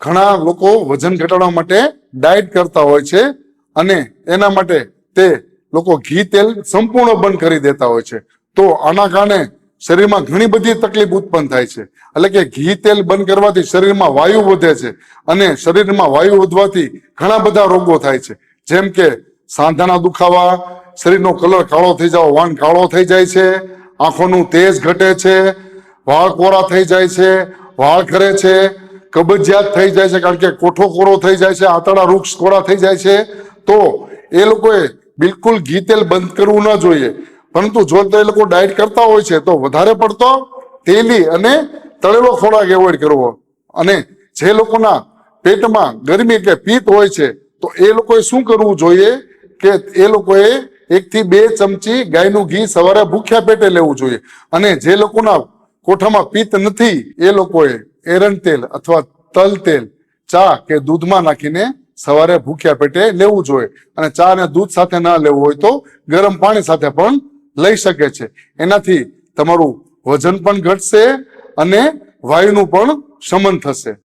ઘણા લોકો વજન ઘટાડવા માટે ડાયટ કરતા હોય છે અને એના માટે તે લોકો ઘી તેલ સંપૂર્ણ બંધ કરી દેતા હોય છે. તો આના કારણે શરીરમાં ઘણી બધી તકલીફ ઉત્પન્ન થાય છે. એટલે કે ઘી તેલ બંધ કરવાથી શરીરમાં વાયુ વધે છે અને શરીરમાં વાયુ વધવાથી ઘણા બધા રોગો થાય છે, જેમ કે સાંધાના દુખાવા, શરીરનો કલર કાળો થઈ જાવ, વાન કાળો થઈ જાય છે, આંખોનું તેજ ઘટે છે, વાળ કોરા થઈ જાય છે, વાળ ખરે છે, કબજિયાત થઈ જાય છે કારણ કે કોઠો કોરો થઈ જાય છે, આંતરડા વૃક્ષ કોરા થઈ જાય છે. તો એ લોકોએ બિલકુલ ઘી તેલ બંધ કરવું ન જોઈએ. પરંતુ જો એ લોકો ડાયટ કરતા હોય છે તો વધારે પડતો તેલી અને તળેલો ખોરાક એવોઈડ કરવો. અને જે લોકોના પેટમાં ગરમી કે પિત્ત હોય છે તો એ લોકોએ શું કરવું જોઈએ કે એ લોકોએ 1 થી 2 ચમચી ગાયનું ઘી સવારે ભૂખ્યા પેટે લેવું જોઈએ. અને જે લોકોના કોઠામાં પિત્ત નથી એ લોકોએ એરંડ તેલ અથવા તલ તેલ ચા કે દૂધમાં નાખીને સવારે ભૂખ્યા પેટે લેવું જોઈએ. અને ચા અને દૂધ સાથે ના લેવું હોય તો ગરમ પાણી સાથે પણ લઈ શકે છે. એનાથી તમારું વજન પણ ઘટશે અને વાયુનું પણ શમન થશે.